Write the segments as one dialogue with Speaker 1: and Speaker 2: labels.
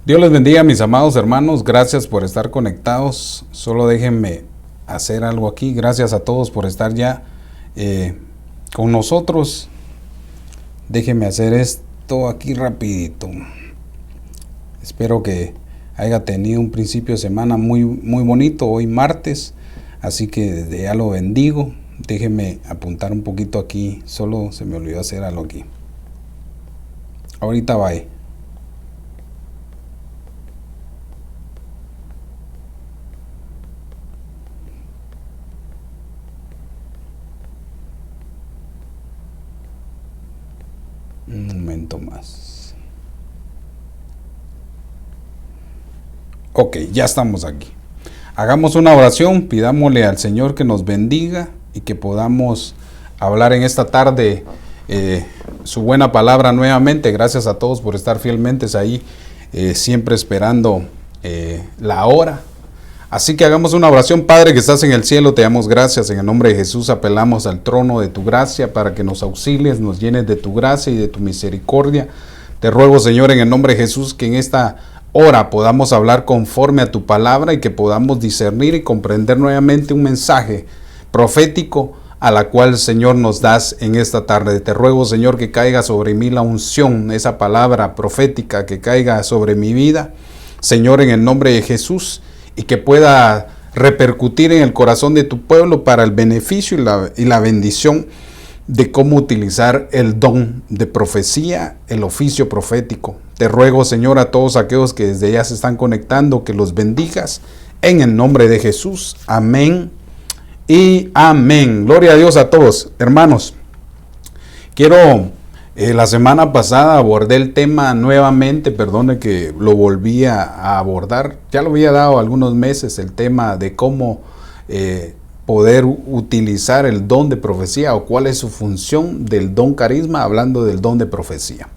Speaker 1: Dios les bendiga, mis amados hermanos. Gracias por estar conectados. Solo déjenme hacer algo aquí. Gracias a todos por estar ya con nosotros. Déjenme hacer esto aquí rapidito. Espero que haya tenido un principio de semana muy bonito hoy martes. Así que desde ya lo bendigo. Déjenme apuntar un poquito aquí. Solo se me olvidó hacer algo aquí. Ahorita va. Un momento más. Ok, ya estamos aquí. Hagamos una oración, pidámosle al Señor que nos bendiga y que podamos hablar en esta tarde su buena palabra nuevamente. Gracias a todos por estar fielmente ahí, siempre esperando la hora. Así que hagamos una oración. Padre que estás en el cielo, te damos gracias. En el nombre de Jesús apelamos al trono de tu gracia para que nos auxilies, nos llenes de tu gracia y de tu misericordia. Te ruego, Señor, en el nombre de Jesús, que en esta hora podamos hablar conforme a tu palabra y que podamos discernir y comprender nuevamente un mensaje profético a la cual, Señor, nos das en esta tarde. Te ruego, Señor, que caiga sobre mí la unción, esa palabra profética que caiga sobre mi vida, Señor, en el nombre de Jesús, y que pueda repercutir en el corazón de tu pueblo para el beneficio y la bendición de cómo utilizar el don de profecía, el oficio profético. Te ruego, Señor, a todos aquellos que desde ya se están conectando, que los bendigas en el nombre de Jesús. Amén y amén. Gloria a Dios a todos. Hermanos, la semana pasada abordé el tema nuevamente, perdone que lo volví a abordar. Ya lo había dado algunos meses, el tema de cómo poder utilizar el don de profecía o cuál es su función del don carisma, hablando del don de profecía.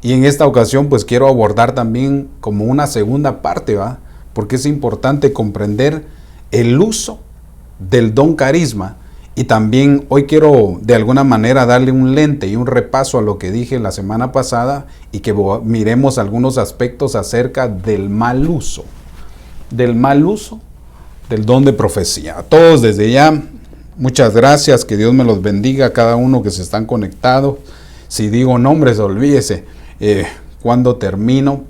Speaker 1: Y en esta ocasión pues quiero abordar también como una segunda parte, ¿va? Porque es importante comprender el uso del don carisma. Y también hoy quiero de alguna manera darle un lente y un repaso a lo que dije la semana pasada y que miremos algunos aspectos acerca del mal uso del don de profecía. A todos desde ya, muchas gracias, que Dios me los bendiga a cada uno que se están conectados. Si digo nombres, olvídese cuando termino.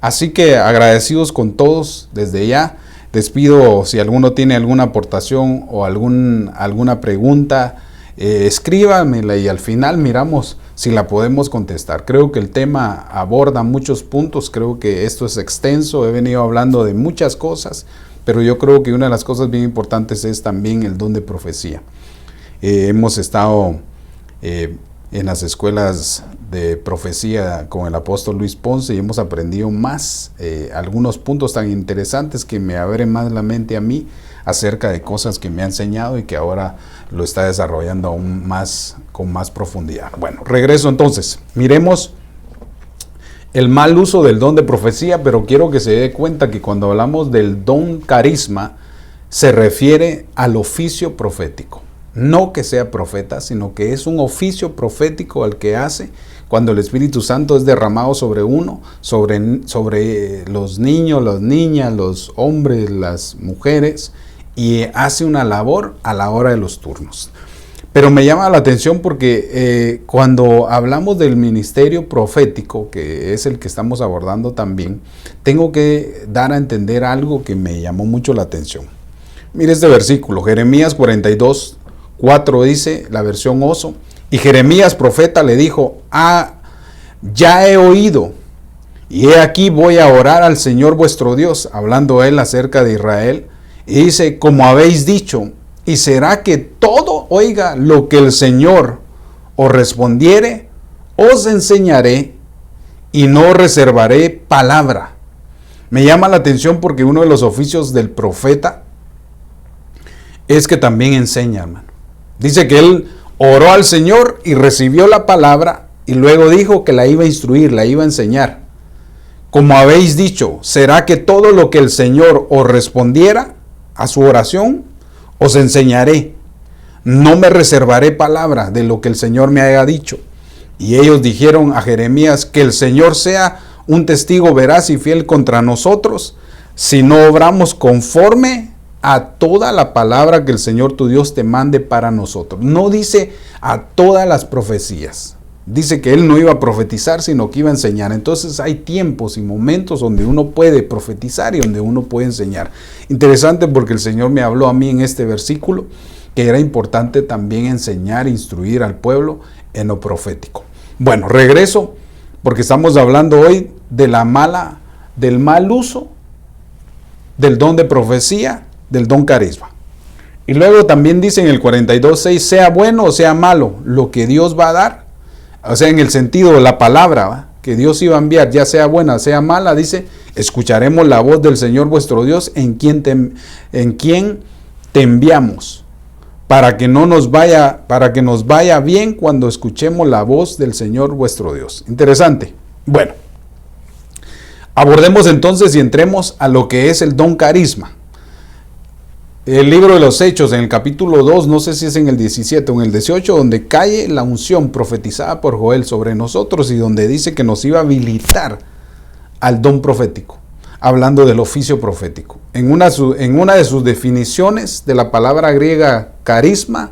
Speaker 1: Así que agradecidos con todos desde ya. Les pido, si alguno tiene alguna aportación o alguna pregunta, escríbamela y al final miramos si la podemos contestar. Creo que el tema aborda muchos puntos, creo que esto es extenso, he venido hablando de muchas cosas, pero yo creo que una de las cosas bien importantes es también el don de profecía. Hemos estado en las escuelas de profecía con el apóstol Luis Ponce y hemos aprendido más, algunos puntos tan interesantes que me abren más la mente a mí acerca de cosas que me ha enseñado y que ahora lo está desarrollando aún más, con más profundidad. Bueno, regreso entonces, miremos el mal uso del don de profecía, pero quiero que se dé cuenta que cuando hablamos del don carisma se refiere al oficio profético. No que sea profeta, sino que es un oficio profético al que hace cuando el Espíritu Santo es derramado sobre uno, sobre los niños, las niñas, los hombres, las mujeres, y hace una labor a la hora de los turnos. Pero me llama la atención porque cuando hablamos del ministerio profético, que es el que estamos abordando también, tengo que dar a entender algo que me llamó mucho la atención. Mire este versículo, Jeremías 42:4 dice, la versión Oso, y Jeremías profeta le dijo, ya he oído, y he aquí voy a orar al Señor vuestro Dios, hablando él acerca de Israel, y dice, como habéis dicho, y será que todo oiga lo que el Señor os respondiere, os enseñaré, y no reservaré palabra. Me llama la atención porque uno de los oficios del profeta es que también enseña, hermano. Dice que él oró al Señor y recibió la palabra y luego dijo que la iba a instruir, la iba a enseñar. Como habéis dicho, ¿será que todo lo que el Señor os respondiera a su oración, os enseñaré? No me reservaré palabra de lo que el Señor me haya dicho. Y ellos dijeron a Jeremías, que el Señor sea un testigo veraz y fiel contra nosotros si no obramos conforme a toda la palabra que el Señor tu Dios te mande para nosotros. No dice a todas las profecías. Dice que Él no iba a profetizar, sino que iba a enseñar. Entonces hay tiempos y momentos donde uno puede profetizar y donde uno puede enseñar. Interesante, porque el Señor me habló a mí en este versículo que era importante también enseñar, instruir al pueblo en lo profético. Bueno, regreso, porque estamos hablando hoy de del mal uso del don de profecía, del don carisma. Y luego también dice en el 42:6, sea bueno o sea malo, lo que Dios va a dar, o sea, en el sentido de la palabra, ¿va?, que Dios iba a enviar, ya sea buena, sea mala, dice, escucharemos la voz del Señor vuestro Dios, en quien te enviamos, para que nos vaya bien cuando escuchemos la voz del Señor vuestro Dios. Interesante. Bueno, abordemos entonces y entremos a lo que es el don carisma. El libro de los Hechos, en el capítulo 2, no sé si es en el 17 o en el 18, donde cae la unción profetizada por Joel sobre nosotros y donde dice que nos iba a habilitar al don profético, hablando del oficio profético. En una de sus definiciones de la palabra griega carisma,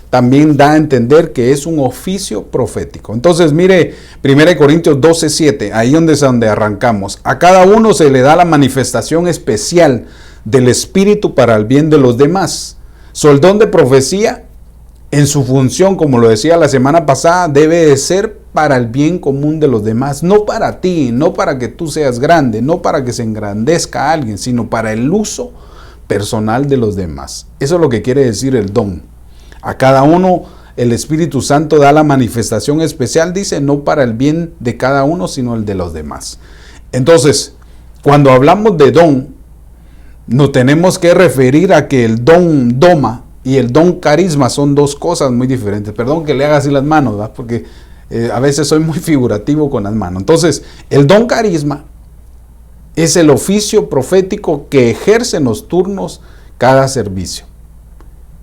Speaker 1: también da a entender que es un oficio profético. Entonces mire 1 Corintios 12:7, ahí es donde arrancamos. A cada uno se le da la manifestación especial del Espíritu para el bien de los demás. El don de profecía, en su función, como lo decía la semana pasada, debe de ser para el bien común de los demás, no para ti, no para que tú seas grande, no para que se engrandezca a alguien, sino para el uso personal de los demás. Eso es lo que quiere decir el don. A cada uno el Espíritu Santo da la manifestación especial, dice, no para el bien de cada uno, sino el de los demás. Entonces, cuando hablamos de don, nos tenemos que referir a que el don doma y el don carisma son dos cosas muy diferentes. Perdón que le haga así las manos, ¿verdad?, porque a veces soy muy figurativo con las manos. Entonces, el don carisma es el oficio profético que ejerce en los turnos cada servicio.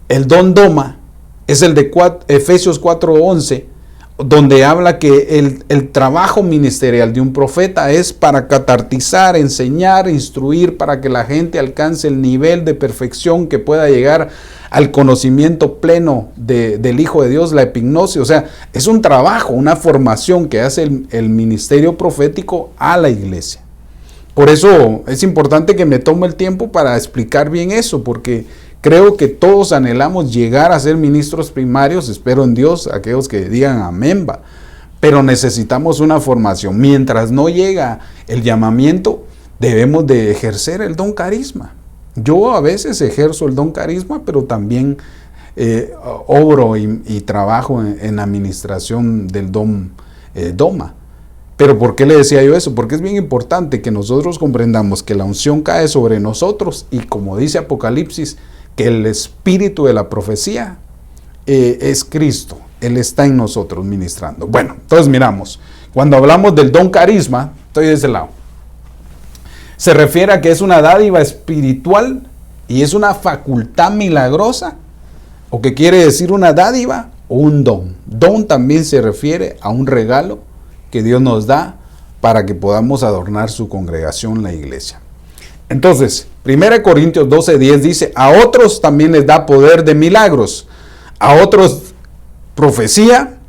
Speaker 1: El don doma es el de Efesios 4:11, donde habla que el trabajo ministerial de un profeta es para catartizar, enseñar, instruir, para que la gente alcance el nivel de perfección que pueda llegar al conocimiento pleno del Hijo de Dios, la epignosis. O sea, es un trabajo, una formación que hace el ministerio profético a la iglesia. Por eso es importante que me tome el tiempo para explicar bien eso, porque creo que todos anhelamos llegar a ser ministros primarios, espero en Dios, aquellos que digan amén, va. Pero necesitamos una formación. Mientras no llega el llamamiento, debemos de ejercer el don carisma. Yo a veces ejerzo el don carisma, pero también obro y trabajo en administración del don doma. Pero ¿por qué le decía yo eso? Porque es bien importante que nosotros comprendamos que la unción cae sobre nosotros y, como dice Apocalipsis, que el espíritu de la profecía es Cristo. Él está en nosotros ministrando. Bueno, entonces miramos. Cuando hablamos del don carisma, estoy de ese lado. Se refiere a que es una dádiva espiritual y es una facultad milagrosa, o que quiere decir una dádiva o un don. Don también se refiere a un regalo que Dios nos da para que podamos adornar su congregación, la iglesia. Entonces, 1 Corintios 12:10 dice, a otros también les da poder de milagros, a otros profecía,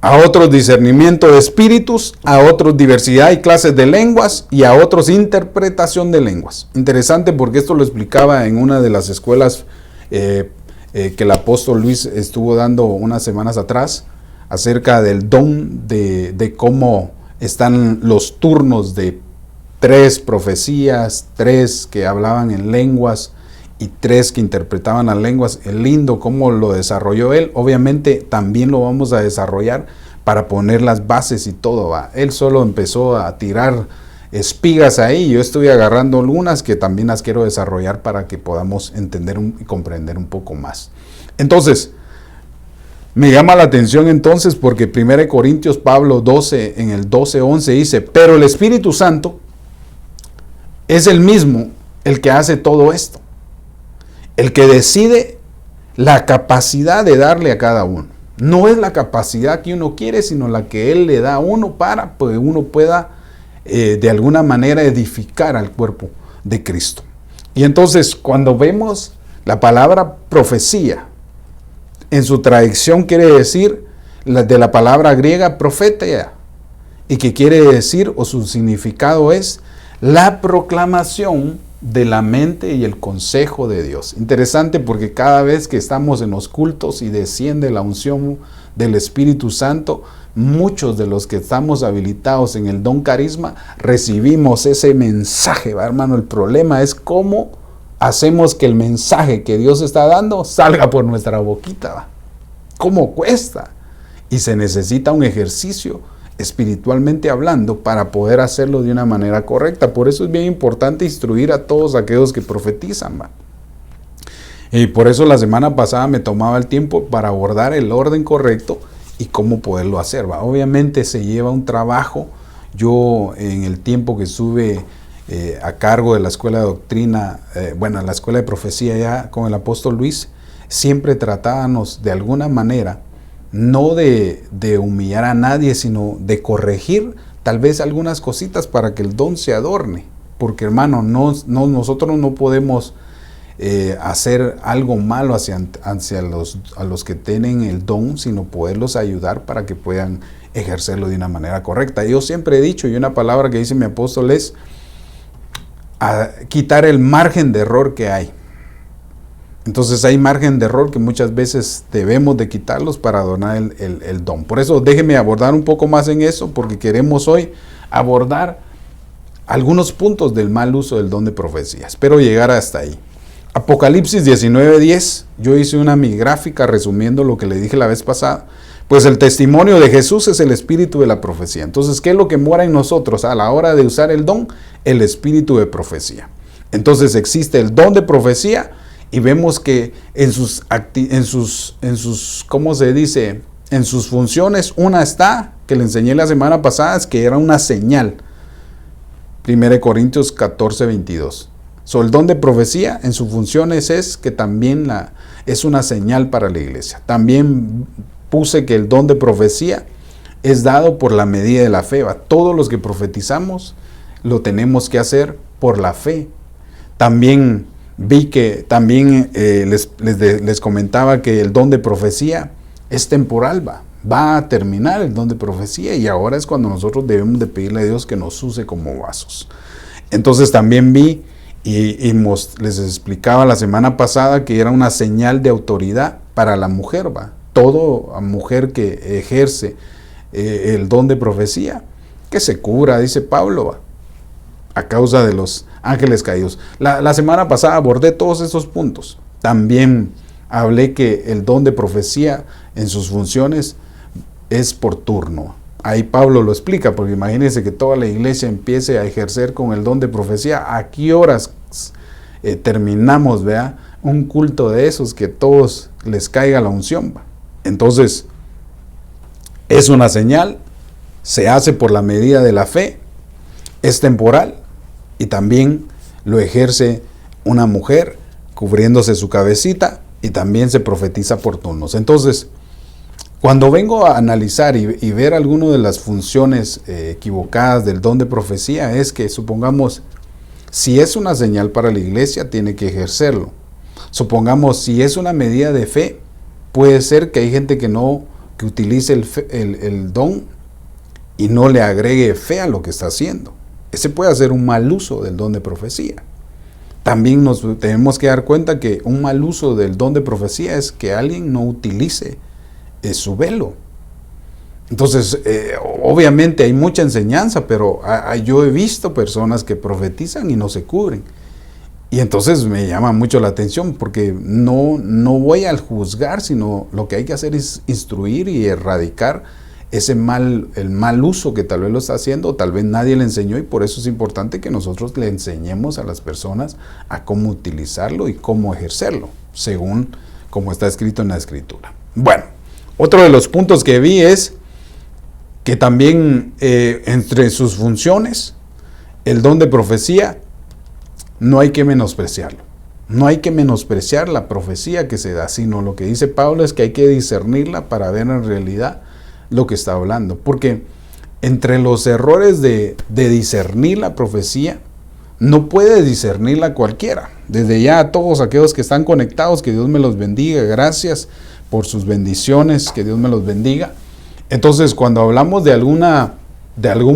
Speaker 1: a otros discernimiento de espíritus, a otros diversidad y clases de lenguas y a otros interpretación de lenguas. Interesante, porque esto lo explicaba en una de las escuelas que el apóstol Luis estuvo dando unas semanas atrás, acerca del don de cómo están los turnos de 3 profecías, 3 que hablaban en lenguas y 3 que interpretaban las lenguas. Es lindo cómo lo desarrolló él. Obviamente también lo vamos a desarrollar para poner las bases y todo, ¿va? Él solo empezó a tirar espigas ahí. Yo estoy agarrando algunas que también las quiero desarrollar para que podamos entender y comprender un poco más. Entonces, me llama la atención entonces porque 1 Corintios Pablo 12, en el 12:11 dice, pero el Espíritu Santo es el mismo el que hace todo esto, el que decide la capacidad de darle a cada uno. No es la capacidad que uno quiere, sino la que Él le da a uno para que uno pueda de alguna manera edificar al cuerpo de Cristo. Y entonces cuando vemos la palabra profecía, en su tradición quiere decir de la palabra griega profetia, y que quiere decir, o su significado es, la proclamación de la mente y el consejo de Dios. Interesante, porque cada vez que estamos en los cultos y desciende la unción del Espíritu Santo, muchos de los que estamos habilitados en el don carisma recibimos ese mensaje, ¿va, hermano? El problema es cómo hacemos que el mensaje que Dios está dando salga por nuestra boquita, ¿va? ¿Cómo cuesta? Y se necesita un ejercicio espiritualmente hablando para poder hacerlo de una manera correcta. Por eso es bien importante instruir a todos aquellos que profetizan, ¿va? Y por eso la semana pasada me tomaba el tiempo para abordar el orden correcto y cómo poderlo hacer, ¿va? Obviamente se lleva un trabajo. Yo, en el tiempo que estuve a cargo de la escuela de doctrina, la escuela de profecía ya con el apóstol Luis, siempre tratábamos de alguna manera no de humillar a nadie, sino de corregir tal vez algunas cositas para que el don se adorne. Porque, hermano, nosotros no podemos hacer algo malo hacia a los que tienen el don, sino poderlos ayudar para que puedan ejercerlo de una manera correcta. Yo siempre he dicho, y una palabra que dice mi apóstol es a quitar el margen de error que hay. Entonces hay margen de error que muchas veces debemos de quitarlos para adornar el don. Por eso déjeme abordar un poco más en eso, porque queremos hoy abordar algunos puntos del mal uso del don de profecía. Espero llegar hasta ahí. Apocalipsis 19:10, yo hice una mi gráfica resumiendo lo que le dije la vez pasada. Pues el testimonio de Jesús es el espíritu de la profecía. Entonces, ¿qué es lo que mora en nosotros a la hora de usar el don? El espíritu de profecía. Entonces existe el don de profecía. Y vemos que en sus, ¿cómo se dice? En sus funciones, una está, que le enseñé la semana pasada, es que era una señal. 1 Corintios 14:22. El don de profecía, en sus funciones es que también es una señal para la iglesia. También puse que el don de profecía es dado por la medida de la fe. ¿Va? Todos los que profetizamos lo tenemos que hacer por la fe. También vi que les comentaba que el don de profecía es temporal, va a terminar el don de profecía, y ahora es cuando nosotros debemos de pedirle a Dios que nos use como vasos. Entonces también vi les explicaba la semana pasada que era una señal de autoridad para la mujer, toda mujer que ejerce el don de profecía, que se cubra, dice Pablo, a causa de los ángeles caídos. La semana pasada abordé todos esos puntos. También hablé que el don de profecía en sus funciones es por turno. Ahí Pablo lo explica, porque imagínense que toda la iglesia empiece a ejercer con el don de profecía. ¿A qué horas terminamos, un culto de esos que todos les caiga la unción? Entonces, es una señal, se hace por la medida de la fe, es temporal, y también lo ejerce una mujer cubriéndose su cabecita, y también se profetiza por turnos. Entonces, cuando vengo a analizar y ver algunas de las funciones equivocadas del don de profecía, es que, supongamos, si es una señal para la iglesia, tiene que ejercerlo. Supongamos, si es una medida de fe, puede ser que hay gente que utilice el don y no le agregue fe a lo que está haciendo. Ese puede ser un mal uso del don de profecía. También nos tenemos que dar cuenta que un mal uso del don de profecía es que alguien no utilice su velo. Entonces, obviamente hay mucha enseñanza, pero yo he visto personas que profetizan y no se cubren. Y entonces me llama mucho la atención, porque no voy a juzgar, sino lo que hay que hacer es instruir y erradicar el mal uso que tal vez lo está haciendo, tal vez nadie le enseñó, y por eso es importante que nosotros le enseñemos a las personas a cómo utilizarlo y cómo ejercerlo, según como está escrito en la Escritura. Bueno, otro de los puntos que vi es que también entre sus funciones, el don de profecía, no hay que menospreciarlo. No hay que menospreciar la profecía que se da, sino lo que dice Pablo es que hay que discernirla para ver en realidad lo que está hablando. Porque entre los errores de discernir la profecía, no puede discernirla cualquiera. Desde ya a todos aquellos que están conectados, que Dios me los bendiga, gracias por sus bendiciones, que Dios me los bendiga. Entonces, cuando hablamos de algún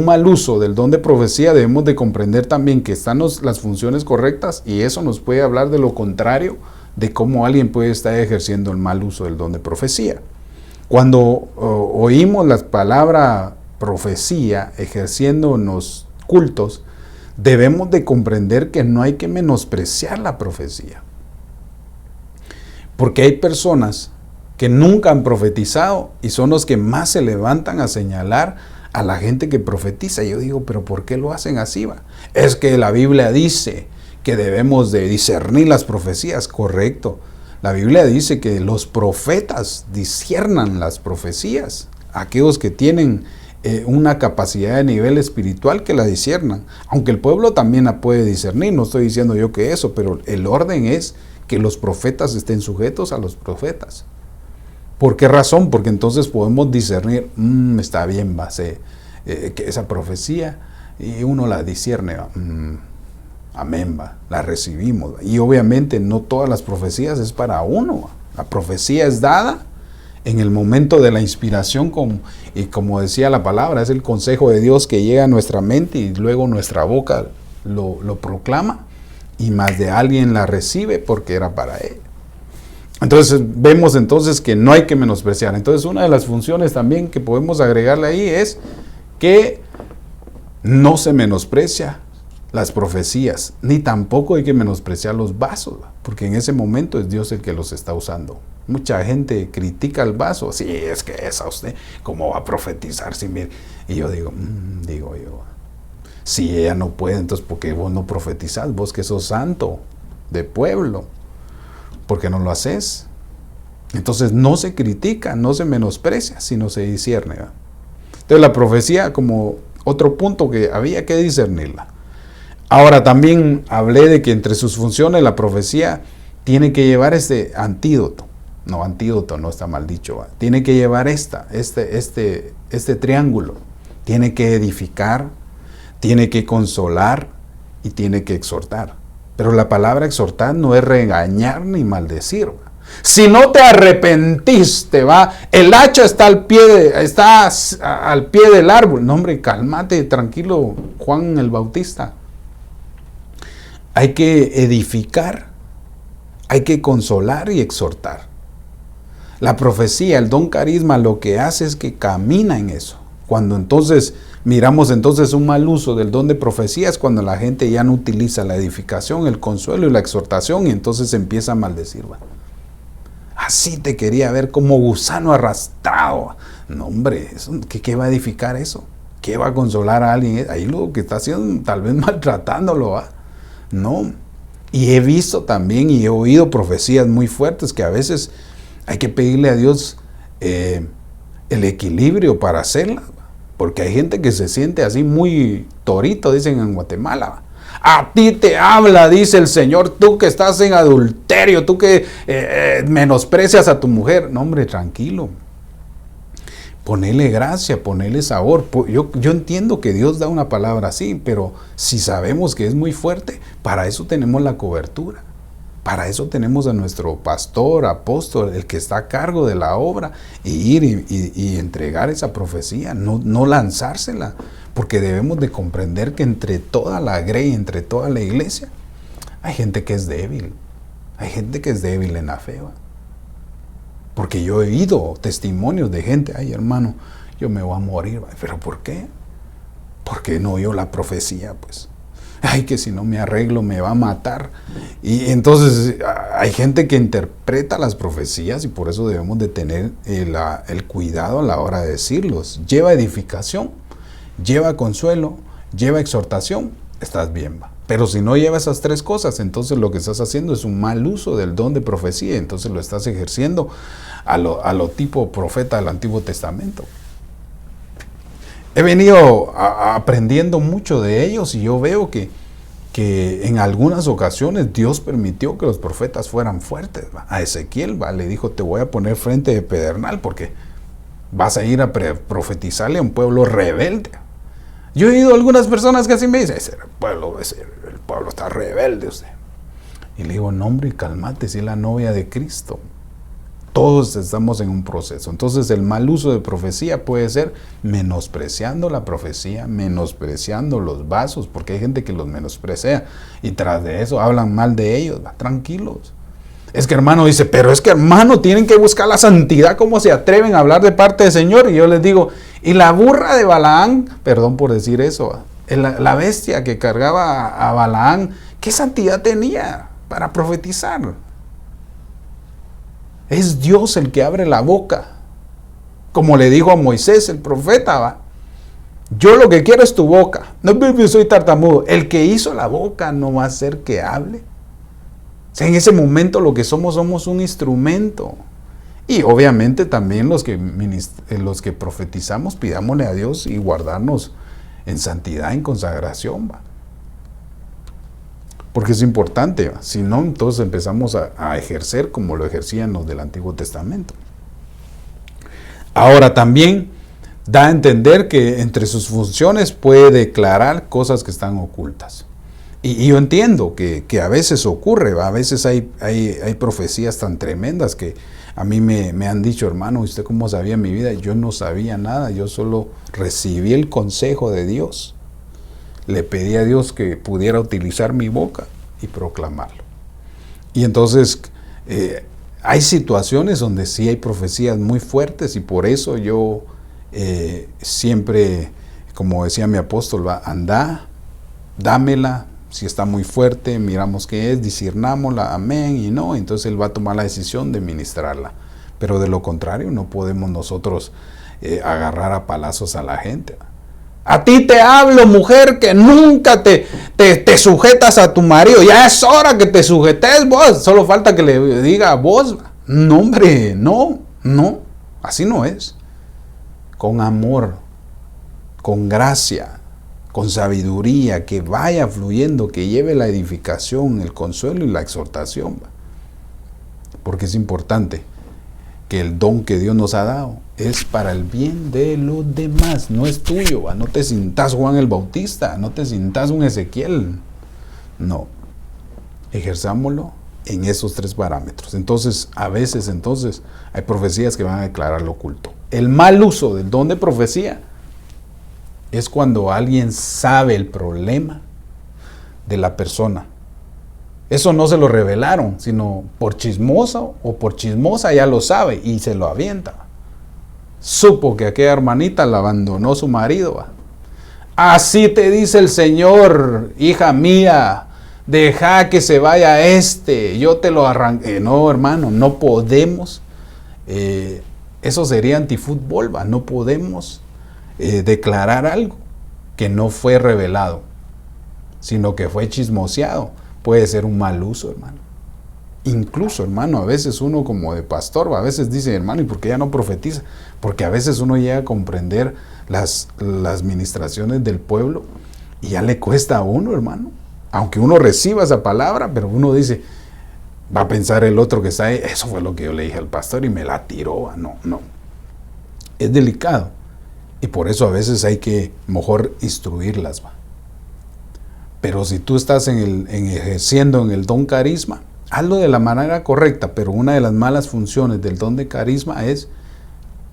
Speaker 1: mal uso del don de profecía, debemos de comprender también que están las funciones correctas, y eso nos puede hablar de lo contrario, de cómo alguien puede estar ejerciendo el mal uso del don de profecía. Cuando oímos la palabra profecía ejerciendo en los cultos, debemos de comprender que no hay que menospreciar la profecía. Porque hay personas que nunca han profetizado y son los que más se levantan a señalar a la gente que profetiza. Yo digo, pero ¿por qué lo hacen así, va? Es que la Biblia dice que debemos de discernir las profecías. Correcto. La Biblia dice que los profetas disciernan las profecías. Aquellos que tienen una capacidad de nivel espiritual que la disciernan. Aunque el pueblo también la puede discernir. No estoy diciendo yo que eso, pero el orden es que los profetas estén sujetos a los profetas. ¿Por qué razón? Porque entonces podemos discernir, está bien, va a ser que esa profecía, y uno la discierne, amén, va, la recibimos. Y obviamente no todas las profecías es para uno, va. La profecía es dada en el momento de la inspiración, y como decía la palabra, es el consejo de Dios que llega a nuestra mente y luego nuestra boca lo proclama, y más de alguien la recibe porque era para él. Entonces vemos entonces que no hay que menospreciar. Entonces una de las funciones también que podemos agregarle ahí es que no se menosprecia las profecías, ni tampoco hay que menospreciar los vasos, porque en ese momento es Dios el que los está usando. Mucha gente critica el vaso, sí, es que esa usted, ¿cómo va a profetizar? Si mire? Y yo digo, si ella no puede, entonces ¿por qué vos no profetizás? Vos que sos santo de pueblo, ¿por qué no lo haces? Entonces no se critica, no se menosprecia, sino se discierne, ¿verdad? Entonces la profecía, como otro punto que había que discernirla. Ahora también hablé de que entre sus funciones la profecía tiene que llevar este antídoto. No, antídoto no está mal dicho, ¿verdad? Tiene que llevar este triángulo. Tiene que edificar, tiene que consolar y tiene que exhortar. Pero la palabra exhortar no es regañar ni maldecir. Si no te arrepentiste, va, el hacha está al pie del árbol. No, hombre, cálmate, tranquilo, Juan el Bautista. Hay que edificar, hay que consolar y exhortar. La profecía, el don carisma, lo que hace es que camina en eso. Cuando entonces miramos entonces un mal uso del don de profecía, es cuando la gente ya no utiliza la edificación, el consuelo y la exhortación, y entonces empieza a maldecir. ¿Va? Así te quería ver como gusano arrastrado. No, hombre, ¿qué va a edificar eso? ¿Qué va a consolar a alguien? Ahí lo que está haciendo, tal vez maltratándolo. ¿Va? No. Y he visto también y he oído profecías muy fuertes que a veces hay que pedirle a Dios el equilibrio para hacerlas. Porque hay gente que se siente así muy torito, dicen en Guatemala. A ti te habla, dice el Señor, tú que estás en adulterio, tú que menosprecias a tu mujer. No, hombre, tranquilo. Ponele gracia, ponele sabor. Yo entiendo que Dios da una palabra así, pero si sabemos que es muy fuerte, para eso tenemos la cobertura. Para eso tenemos a nuestro pastor, apóstol, el que está a cargo de la obra, e ir y entregar esa profecía, no lanzársela, porque debemos de comprender que entre toda la grey, entre toda la iglesia, hay gente que es débil, en la fe, ¿va? Porque yo he oído testimonios de gente, ay hermano, yo me voy a morir, ¿va? ¿Pero por qué? Porque no oyó la profecía, pues. Ay, que si no me arreglo me va a matar. Y entonces hay gente que interpreta las profecías y por eso debemos de tener el cuidado a la hora de decirlos. Lleva edificación, lleva consuelo, lleva exhortación, estás bien, va. Pero si no lleva esas tres cosas, entonces lo que estás haciendo es un mal uso del don de profecía, entonces lo estás ejerciendo a lo tipo profeta del Antiguo Testamento. He venido aprendiendo mucho de ellos y yo veo que en algunas ocasiones Dios permitió que los profetas fueran fuertes. ¿Va? A Ezequiel le dijo, te voy a poner frente de pedernal porque vas a ir a profetizarle a un pueblo rebelde. Yo he oído a algunas personas que así me dicen, el pueblo está rebelde usted. Y le digo, no hombre, cálmate, si es la novia de Cristo. Todos estamos en un proceso. Entonces el mal uso de profecía puede ser menospreciando la profecía, menospreciando los vasos, porque hay gente que los menosprecia y tras de eso hablan mal de ellos. Tranquilos. Es que hermano dice, pero es que hermano tienen que buscar la santidad, ¿cómo se atreven a hablar de parte del Señor? Y yo les digo, y la burra de Balaán, perdón por decir eso, la bestia que cargaba a Balaán, ¿qué santidad tenía para profetizar? Es Dios el que abre la boca. Como le dijo a Moisés, el profeta, ¿va? Yo lo que quiero es tu boca. No soy tartamudo. El que hizo la boca no va a ser que hable. O sea, en ese momento lo que somos un instrumento. Y obviamente también los que profetizamos, pidámosle a Dios y guardarnos en santidad, en consagración, ¿va? Porque es importante, ¿va? Si no, entonces empezamos a ejercer como lo ejercían los del Antiguo Testamento. Ahora también da a entender que entre sus funciones puede declarar cosas que están ocultas. Y yo entiendo que a veces ocurre, ¿va? A veces hay profecías tan tremendas que a mí me han dicho, hermano, ¿usted cómo sabía mi vida? Yo no sabía nada, yo solo recibí el consejo de Dios. Le pedí a Dios que pudiera utilizar mi boca y proclamarlo. Y entonces hay situaciones donde sí hay profecías muy fuertes y por eso yo siempre, como decía mi apóstol, anda, dámela, si está muy fuerte, miramos qué es, discernámosla, amén, y no, entonces él va a tomar la decisión de ministrarla. Pero de lo contrario no podemos nosotros agarrar a palazos a la gente. A ti te hablo, mujer, que nunca te sujetas a tu marido. Ya es hora que te sujetes vos. Solo falta que le diga a vos. No, hombre, no. Así no es. Con amor, con gracia, con sabiduría, que vaya fluyendo, que lleve la edificación, el consuelo y la exhortación. Porque es importante que el don que Dios nos ha dado es para el bien de los demás, no es tuyo, ¿va? No te sintas Juan el Bautista, no te sintas un Ezequiel, no, ejerzámoslo en esos 3 parámetros. Entonces, a veces hay profecías que van a declarar lo oculto. El mal uso del don de profecía es cuando alguien sabe el problema de la persona. Eso no se lo revelaron, sino por chismoso o por chismosa ya lo sabe y se lo avienta. Supo que aquella hermanita la abandonó su marido. ¿Va? Así te dice el Señor, hija mía, deja que se vaya yo te lo arranqué. No, hermano, no podemos. Eso sería antifútbol, ¿va? No podemos declarar algo que no fue revelado, sino que fue chismoseado. Puede ser un mal uso, hermano. Incluso, hermano, a veces uno como de pastor, a veces dice, hermano, ¿y por qué ya no profetiza? Porque a veces uno llega a comprender las ministraciones del pueblo y ya le cuesta a uno, hermano. Aunque uno reciba esa palabra, pero uno dice, va a pensar el otro que está ahí, eso fue lo que yo le dije al pastor y me la tiró. No. Es delicado. Y por eso a veces hay que mejor instruirlas, va. Pero si tú estás ejerciendo en el don carisma, hazlo de la manera correcta, pero una de las malas funciones del don de carisma es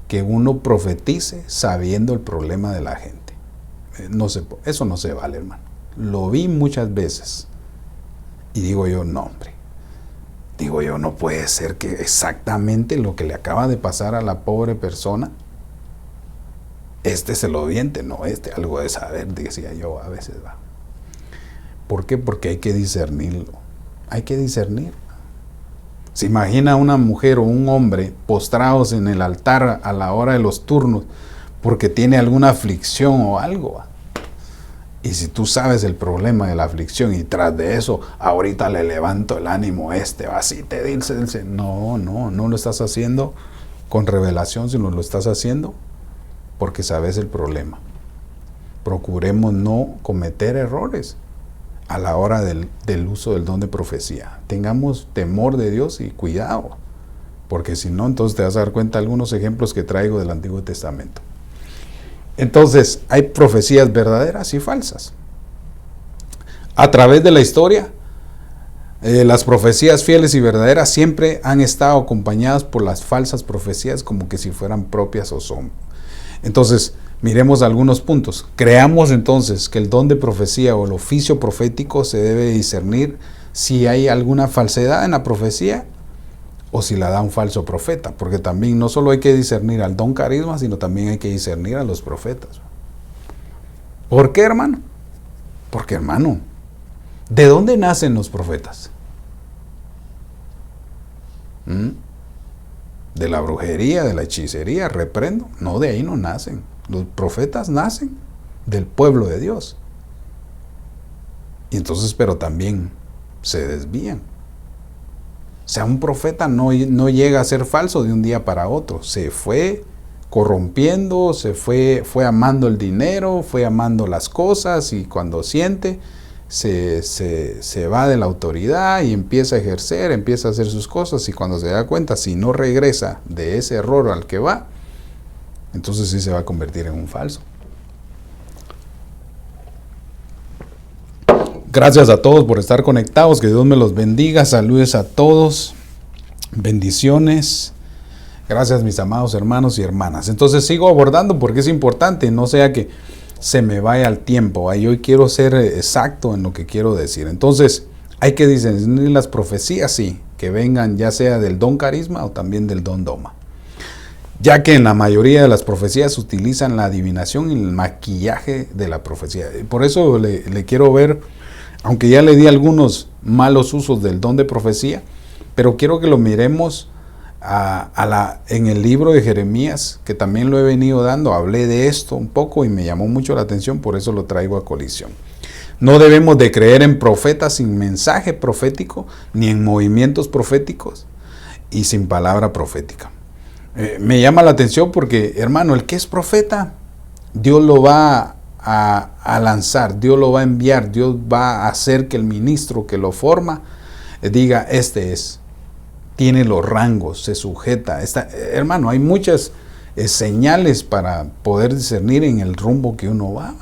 Speaker 1: que uno profetice sabiendo el problema de la gente. Eso no se vale, hermano. Lo vi muchas veces y digo yo, no, hombre. Digo yo, no puede ser que exactamente lo que le acaba de pasar a la pobre persona, se lo aviente, no, algo de saber, decía yo a veces, va. ¿Por qué? Porque hay que discernirlo. Hay que discernir. Se imagina una mujer o un hombre postrados en el altar a la hora de los turnos porque tiene alguna aflicción o algo. Y si tú sabes el problema de la aflicción y tras de eso, ahorita le levanto el ánimo así te dice. No lo estás haciendo con revelación, sino lo estás haciendo porque sabes el problema. Procuremos no cometer errores a la hora del uso del don de profecía. Tengamos temor de Dios y cuidado, porque si no, entonces te vas a dar cuenta de algunos ejemplos que traigo del Antiguo Testamento. Entonces, hay profecías verdaderas y falsas. A través de la historia, las profecías fieles y verdaderas siempre han estado acompañadas por las falsas profecías como que si fueran propias o son. Entonces, miremos algunos puntos. Creamos entonces que el don de profecía o el oficio profético se debe discernir si hay alguna falsedad en la profecía o si la da un falso profeta, porque también no solo hay que discernir al don carisma, sino también hay que discernir a los profetas. ¿Por qué, hermano? Porque, hermano, ¿de dónde nacen los profetas? De la brujería, de la hechicería, reprendo. No, de ahí no nacen. Los profetas nacen del pueblo de Dios. Y entonces, pero también se desvían. O sea, un profeta no llega a ser falso de un día para otro. Se fue corrompiendo, fue amando el dinero, fue amando las cosas, y cuando siente, se va de la autoridad y empieza a ejercer, empieza a hacer sus cosas, y cuando se da cuenta, si no regresa de ese error al que va, entonces sí se va a convertir en un falso. Gracias a todos por estar conectados, que Dios me los bendiga, saludes a todos, bendiciones. Gracias, mis amados hermanos y hermanas. Entonces sigo abordando porque es importante, no sea que se me vaya el tiempo. Hoy quiero ser exacto en lo que quiero decir. Entonces, hay que discernir las profecías, sí, que vengan ya sea del don carisma o también del don doma. Ya que en la mayoría de las profecías utilizan la adivinación y el maquillaje de la profecía. Por eso le quiero ver, aunque ya le di algunos malos usos del don de profecía, pero quiero que lo miremos en el libro de Jeremías, que también lo he venido dando. Hablé de esto un poco y me llamó mucho la atención, por eso lo traigo a colisión. No debemos de creer en profetas sin mensaje profético, ni en movimientos proféticos y sin palabra profética. Me llama la atención porque, hermano, el que es profeta, Dios lo va a lanzar, Dios lo va a enviar, Dios va a hacer que el ministro que lo forma diga, este es, tiene los rangos, se sujeta. Hermano, hay muchas señales para poder discernir en el rumbo que uno va.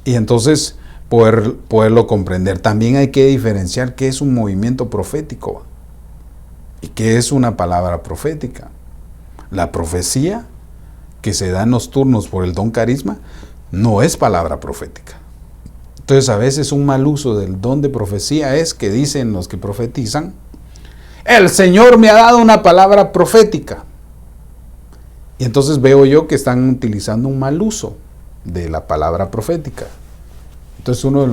Speaker 1: Y entonces poderlo comprender. También hay que diferenciar qué es un movimiento profético y qué es una palabra profética. La profecía que se da en los turnos por el don carisma no es palabra profética. Entonces, a veces un mal uso del don de profecía es que dicen los que profetizan, el Señor me ha dado una palabra profética. Y entonces veo yo que están utilizando un mal uso de la palabra profética. Entonces, una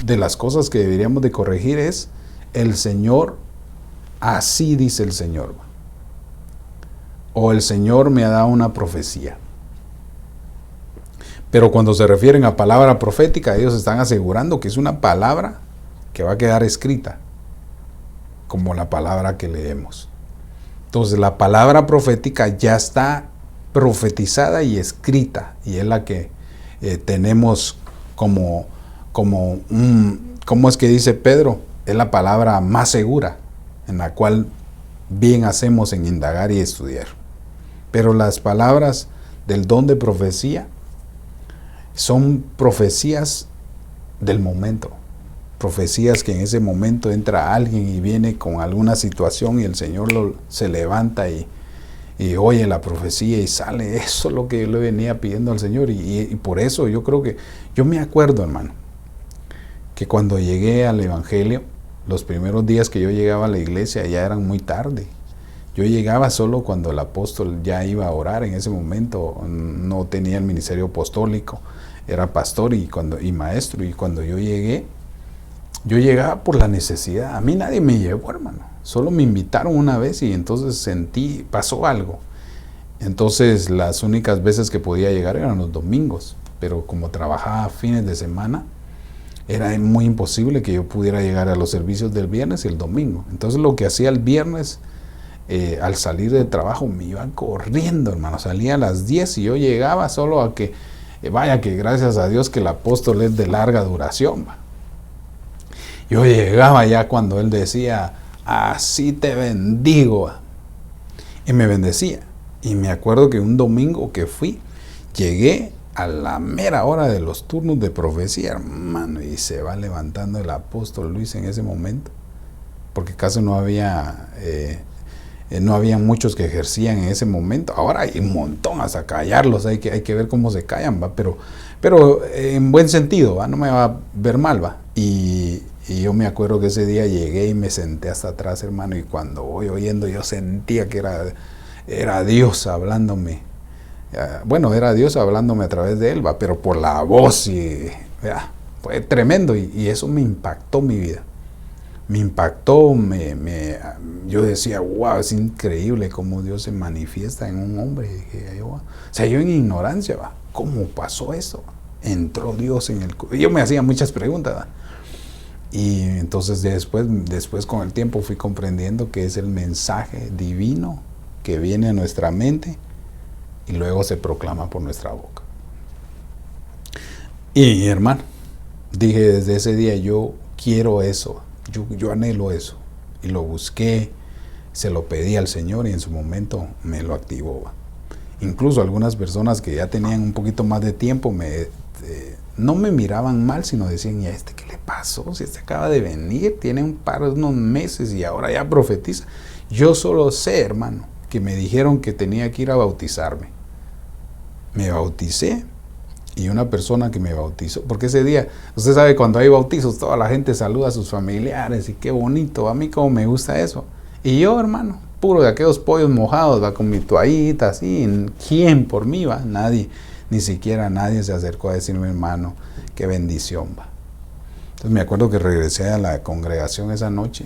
Speaker 1: de las cosas que deberíamos de corregir es, el Señor, así dice el Señor. O el Señor me ha dado una profecía. Pero cuando se refieren a palabra profética, ellos están asegurando que es una palabra que va a quedar escrita, como la palabra que leemos. Entonces, la palabra profética ya está profetizada y escrita, y es la que tenemos ¿cómo es que dice Pedro? Es la palabra más segura, en la cual bien hacemos en indagar y estudiar. Pero las palabras del don de profecía son profecías del momento. Profecías que en ese momento entra alguien y viene con alguna situación y el Señor se levanta y oye la profecía y sale. Eso es lo que yo le venía pidiendo al Señor, y por eso yo creo que, yo me acuerdo, hermano, que cuando llegué al Evangelio, los primeros días que yo llegaba a la iglesia ya eran muy tarde. Yo llegaba solo cuando el apóstol ya iba a orar. En ese momento no tenía el ministerio apostólico, era pastor y maestro, y cuando yo llegué, yo llegaba por la necesidad. A mí nadie me llevó, hermano. Solo me invitaron una vez y entonces pasó algo. Entonces las únicas veces que podía llegar eran los domingos. Pero como trabajaba fines de semana, era muy imposible que yo pudiera llegar a los servicios del viernes y el domingo. Entonces lo que hacía el viernes, al salir del trabajo, me iba corriendo, hermano. Salía a las 10 y yo llegaba solo a que, vaya que gracias a Dios que el apóstol es de larga duración, va. Yo llegaba ya cuando él decía, así te bendigo, ¿va? Y me bendecía. Y me acuerdo que un domingo que fui, llegué a la mera hora de los turnos de profecía, hermano, y se va levantando el apóstol Luis en ese momento, porque casi no había muchos que ejercían en ese momento. Ahora hay un montón, hasta callarlos, hay que ver cómo se callan, ¿va? Pero en buen sentido, ¿va? No me va a ver mal, ¿va? Y yo me acuerdo que ese día llegué y me senté hasta atrás, hermano, y cuando voy oyendo yo sentía que era Dios hablándome. Bueno, era Dios hablándome a través de él, ¿va? Pero por la voz, y fue tremendo, y eso me impactó mi vida. Me impactó, yo decía, wow, es increíble cómo Dios se manifiesta en un hombre. O sea, yo en ignorancia, ¿va? ¿Cómo pasó eso? Entró Dios en el... Yo me hacía muchas preguntas, ¿va? Y entonces después con el tiempo fui comprendiendo que es el mensaje divino que viene a nuestra mente y luego se proclama por nuestra boca. Y hermano, dije desde ese día, yo quiero eso, yo anhelo eso. Y lo busqué, se lo pedí al Señor y en su momento me lo activó. Incluso algunas personas que ya tenían un poquito más de tiempo no me miraban mal, sino decían, ¿y a este qué le pasó? Si este acaba de venir, tiene unos meses y ahora ya profetiza. Yo solo sé, hermano, que me dijeron que tenía que ir a bautizarme. Me bauticé y una persona que me bautizó, porque ese día, usted sabe, cuando hay bautizos, toda la gente saluda a sus familiares y qué bonito, a mí como me gusta eso. Y yo, hermano, puro de aquellos pollos mojados, va, con mi toallita, así, ¿quién por mí, va? Nadie, ni siquiera nadie se acercó a decirme, hermano, qué bendición, va. Entonces me acuerdo que regresé a la congregación esa noche,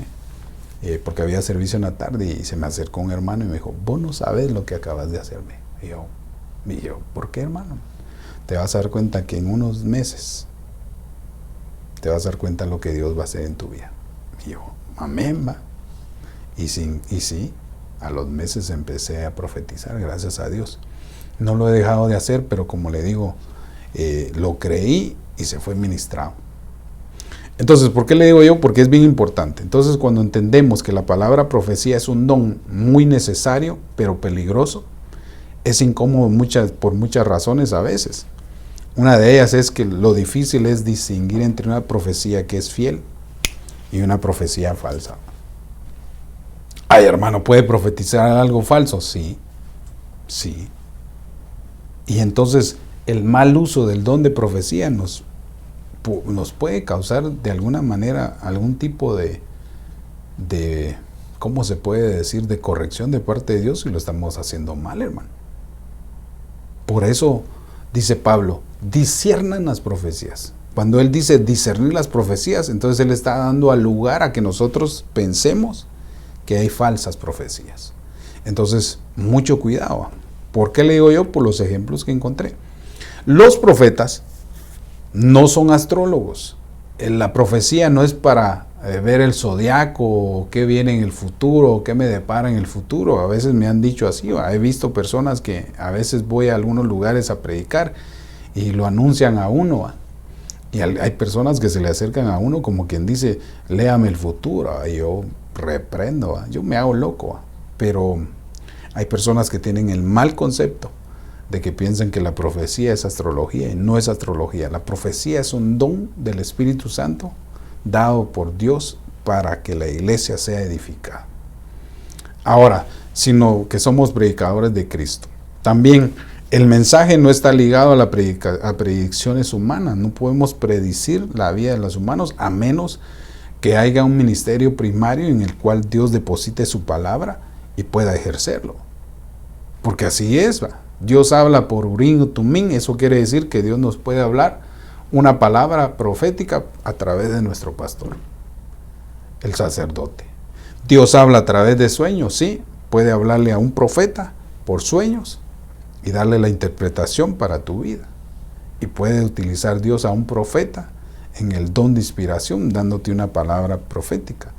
Speaker 1: porque había servicio en la tarde, y se me acercó un hermano y me dijo, vos no sabes lo que acabas de hacerme. Y yo, ¿por qué, hermano? Te vas a dar cuenta que en unos meses te vas a dar cuenta de lo que Dios va a hacer en tu vida. Y yo, amén, va. Y sí, a los meses empecé a profetizar, gracias a Dios. No lo he dejado de hacer, pero como le digo, lo creí y se fue ministrado. Entonces, ¿por qué le digo yo? Porque es bien importante. Entonces, cuando entendemos que la palabra profecía es un don muy necesario, pero peligroso, es incómodo por muchas razones a veces. Una de ellas es que lo difícil es distinguir entre una profecía que es fiel y una profecía falsa. Ay, hermano, ¿puede profetizar algo falso? Sí. Y entonces el mal uso del don de profecía nos puede causar de alguna manera algún tipo de ¿cómo se puede decir?, de corrección de parte de Dios si lo estamos haciendo mal, hermano. Por eso dice Pablo, disciernan las profecías. Cuando él dice discernir las profecías, entonces él está dando lugar a que nosotros pensemos que hay falsas profecías. Entonces, mucho cuidado. ¿Por qué le digo yo? Por los ejemplos que encontré. Los profetas no son astrólogos. La profecía no es para ver el zodiaco, o qué viene en el futuro, o qué me depara en el futuro. A veces me han dicho así, he visto personas que a veces voy a algunos lugares a predicar y lo anuncian a uno, y hay personas que se le acercan a uno como quien dice, léame el futuro, y yo reprendo, yo me hago loco, pero hay personas que tienen el mal concepto de que piensan que la profecía es astrología, y no es astrología. La profecía es un don del Espíritu Santo dado por Dios para que la iglesia sea edificada. Ahora, sino que somos predicadores de Cristo. También el mensaje no está ligado a predicciones humanas. No podemos predecir la vida de los humanos a menos que haya un ministerio primario en el cual Dios deposite su palabra y pueda ejercerlo. Porque así es, ¿va? Dios habla por Urim y Tumim. Eso quiere decir que Dios nos puede hablar una palabra profética a través de nuestro pastor, el sacerdote. Dios habla a través de sueños, sí, puede hablarle a un profeta por sueños y darle la interpretación para tu vida. Y puede utilizar Dios a un profeta en el don de inspiración, dándote una palabra profética,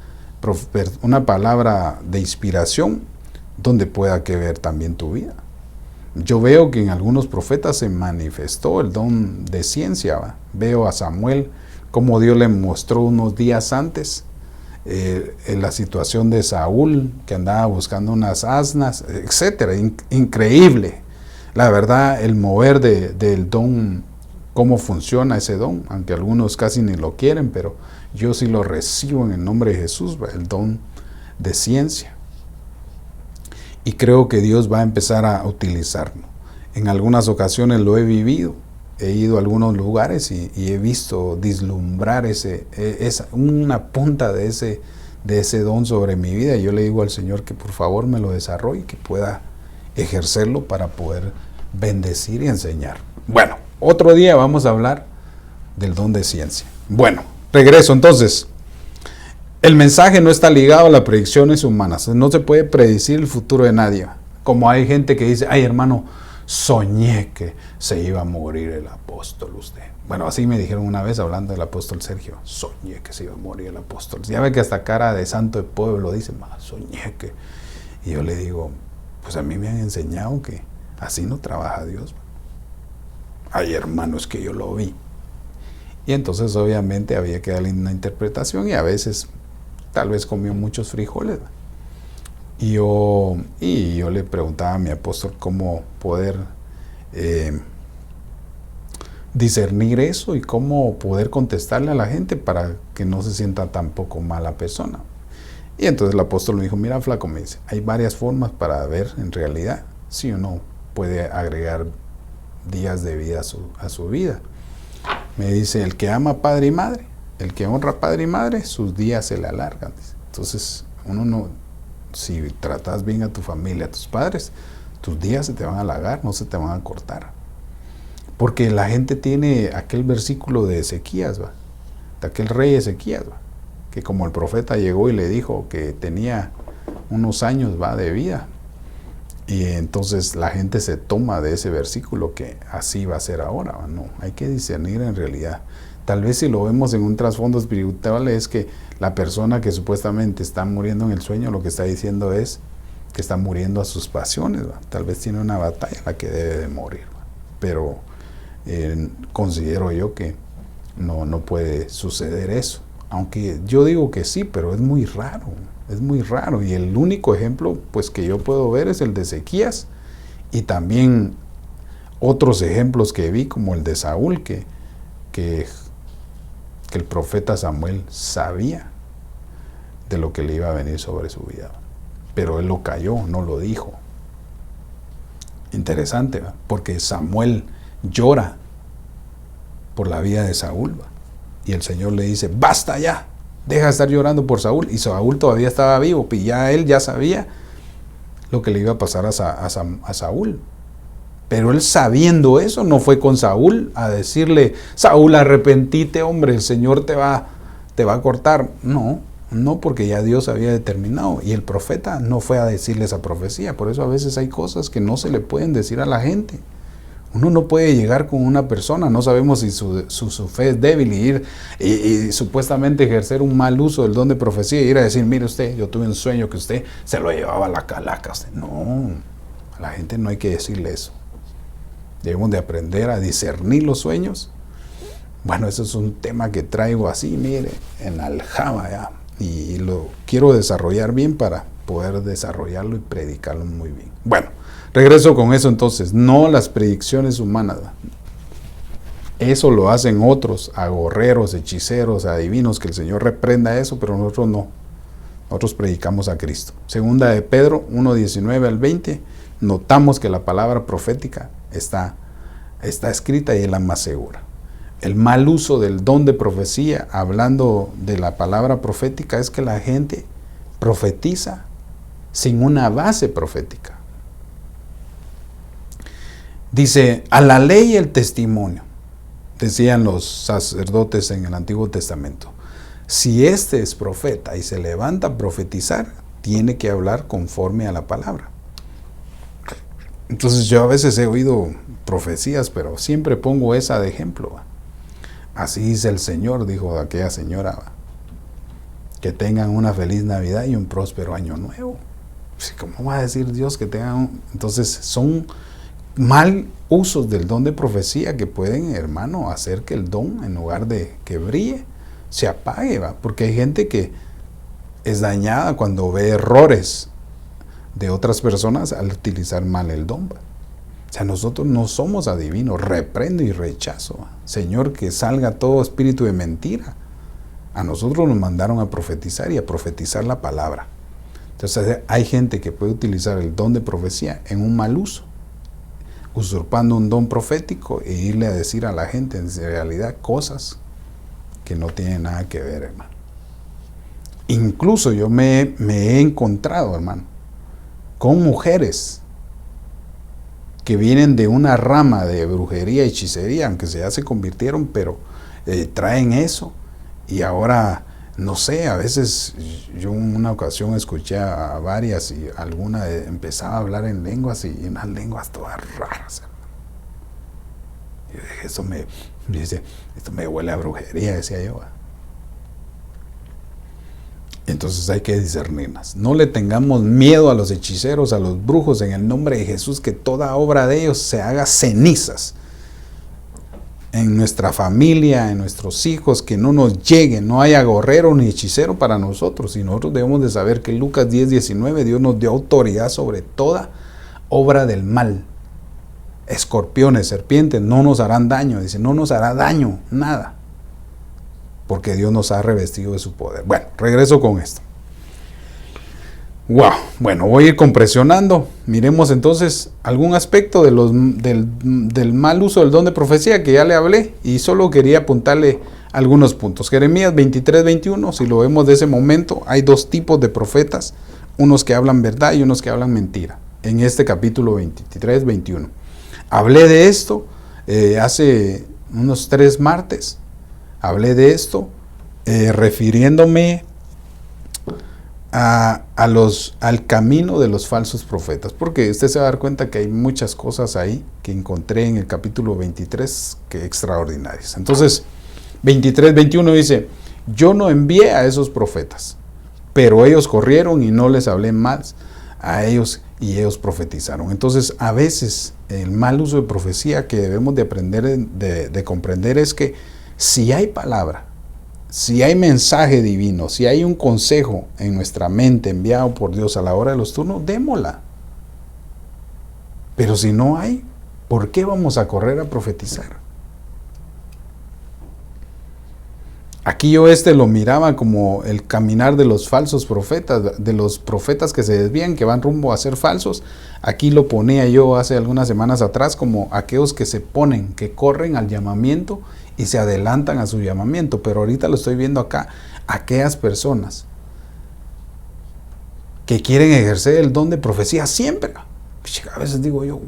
Speaker 1: una palabra de inspiración donde pueda que ver también tu vida. Yo veo que en algunos profetas se manifestó el don de ciencia, ¿va? Veo a Samuel como Dios le mostró unos días antes en la situación de Saúl, que andaba buscando unas asnas, etcétera. Increíble. La verdad, el mover del don, cómo funciona ese don, aunque algunos casi ni lo quieren, pero yo sí lo recibo en el nombre de Jesús, el don de ciencia. Y creo que Dios va a empezar a utilizarlo. En algunas ocasiones lo he vivido. He ido a algunos lugares y he visto vislumbrar una punta de ese don sobre mi vida. Y yo le digo al Señor que por favor me lo desarrolle, que pueda ejercerlo para poder bendecir y enseñar. Bueno, otro día vamos a hablar del don de ciencia. Bueno, regreso entonces. El mensaje no está ligado a las predicciones humanas. No se puede predecir el futuro de nadie. Como hay gente que dice, ay hermano, soñé que se iba a morir el apóstol usted. Bueno, así me dijeron una vez hablando del apóstol Sergio. Soñé que se iba a morir el apóstol. Ya ve que hasta cara de santo de pueblo dicen, soñé que... Y yo le digo, pues a mí me han enseñado que así no trabaja Dios. Ay hermanos, que yo lo vi. Y entonces obviamente había que darle una interpretación y a veces tal vez comió muchos frijoles. Y yo le preguntaba a mi apóstol cómo poder discernir eso y cómo poder contestarle a la gente para que no se sienta tampoco mala persona. Y entonces el apóstol me dijo, mira flaco, me dice, hay varias formas para ver en realidad si uno puede agregar días de vida a su vida. Me dice, el que ama padre y madre, el que honra padre y madre, sus días se le alargan. Entonces uno no... Si tratas bien a tu familia, a tus padres, tus días se te van a alargar, no se te van a cortar. Porque la gente tiene aquel versículo de Ezequías, ¿va? De aquel rey Ezequías, ¿va? Que como el profeta llegó y le dijo que tenía unos años, ¿va?, de vida. Y entonces la gente se toma de ese versículo que así va a ser ahora, ¿va? No, hay que discernir en realidad. Tal vez si lo vemos en un trasfondo espiritual es que la persona que supuestamente está muriendo en el sueño, lo que está diciendo es que está muriendo a sus pasiones, ¿va? Tal vez tiene una batalla en la que debe de morir, ¿va? Pero considero yo que no puede suceder eso. Aunque yo digo que sí, pero es muy raro. Y el único ejemplo pues que yo puedo ver es el de Ezequías y también otros ejemplos que vi como el de Saúl, que el profeta Samuel sabía de lo que le iba a venir sobre su vida, pero él lo calló, no lo dijo. Interesante, ¿va? Porque Samuel llora por la vida de Saúl, ¿va? Y el Señor le dice, basta ya, deja de estar llorando por Saúl. Y Saúl todavía estaba vivo, y ya él ya sabía lo que le iba a pasar a Saúl. Pero él, sabiendo eso, no fue con Saúl a decirle, Saúl, arrepentite, hombre, el Señor te va a cortar. No, porque ya Dios había determinado. Y el profeta no fue a decirle esa profecía. Por eso a veces hay cosas que no se le pueden decir a la gente. Uno no puede llegar con una persona, no sabemos si su fe es débil, y ir y supuestamente ejercer un mal uso del don de profecía y ir a decir, mire usted, yo tuve un sueño que usted se lo llevaba a la calaca. No, a la gente no hay que decirle eso. Debemos de aprender a discernir los sueños. Bueno, eso es un tema que traigo así, mire, en aljama ya. Y lo quiero desarrollar bien para poder desarrollarlo y predicarlo muy bien. Bueno, regreso con eso entonces. No las predicciones humanas. Eso lo hacen otros, agorreros, hechiceros, adivinos, que el Señor reprenda eso, pero nosotros no. Nosotros predicamos a Cristo. Segunda de Pedro 1:19 al 20, notamos que la palabra profética está escrita y es la más segura. El mal uso del don de profecía, hablando de la palabra profética, es que la gente profetiza sin una base profética. Dice, a la ley y el testimonio, decían los sacerdotes en el Antiguo Testamento. Si este es profeta y se levanta a profetizar, tiene que hablar conforme a la palabra. Entonces yo a veces he oído profecías, pero siempre pongo esa de ejemplo. Así dice el Señor, dijo aquella señora, que tengan una feliz Navidad y un próspero año nuevo. ¿Cómo va a decir Dios que tengan Entonces son mal usos del don de profecía que pueden, hermano, hacer que el don, en lugar de que brille, se apague, ¿va? Porque hay gente que es dañada cuando ve errores de otras personas al utilizar mal el don. O sea, nosotros no somos adivinos, reprendo y rechazo. Señor, que salga todo espíritu de mentira. A nosotros nos mandaron a profetizar y a profetizar la palabra. Entonces hay gente que puede utilizar el don de profecía en un mal uso, usurpando un don profético e irle a decir a la gente en realidad cosas que no tienen nada que ver, hermano. Incluso yo me he encontrado, hermano, con mujeres que vienen de una rama de brujería y hechicería, aunque ya se convirtieron, pero traen eso. Y ahora, no sé, a veces yo en una ocasión escuché a varias y alguna empezaba a hablar en lenguas y unas lenguas todas raras. Y yo dije, esto me huele a brujería, decía yo. Entonces hay que discernirlas. No le tengamos miedo a los hechiceros, a los brujos, en el nombre de Jesús, que toda obra de ellos se haga cenizas en nuestra familia, en nuestros hijos, que no nos llegue, no haya gorrero ni hechicero para nosotros. Y nosotros debemos de saber que Lucas 10:19, Dios nos dio autoridad sobre toda obra del mal. Escorpiones, serpientes, no nos harán daño. Dice, no nos hará daño, nada. Porque Dios nos ha revestido de su poder. Bueno, regreso con esto. Wow, bueno, voy a ir compresionando. Miremos entonces algún aspecto de del mal uso del don de profecía que ya le hablé y solo quería apuntarle algunos puntos. Jeremías 23:21, si lo vemos de ese momento, hay dos tipos de profetas, unos que hablan verdad y unos que hablan mentira. En este capítulo 23:21. Hablé de esto hace unos 3 martes. Hablé de esto refiriéndome al camino de los falsos profetas, porque usted se va a dar cuenta que hay muchas cosas ahí que encontré en el capítulo 23 que extraordinarias. Entonces, 23:21 dice, yo no envié a esos profetas, pero ellos corrieron y no les hablé más a ellos y ellos profetizaron. Entonces, a veces el mal uso de profecía que debemos de aprender de comprender es que si hay palabra, si hay mensaje divino, si hay un consejo en nuestra mente enviado por Dios a la hora de los turnos, démosla. Pero si no hay, ¿por qué vamos a correr a profetizar? Aquí yo lo miraba como el caminar de los falsos profetas, de los profetas que se desvían, que van rumbo a ser falsos. Aquí lo ponía yo hace algunas semanas atrás como aquellos que se ponen, que corren al llamamiento y se adelantan a su llamamiento. Pero ahorita lo estoy viendo acá, aquellas personas que quieren ejercer el don de profecía siempre. A veces digo yo,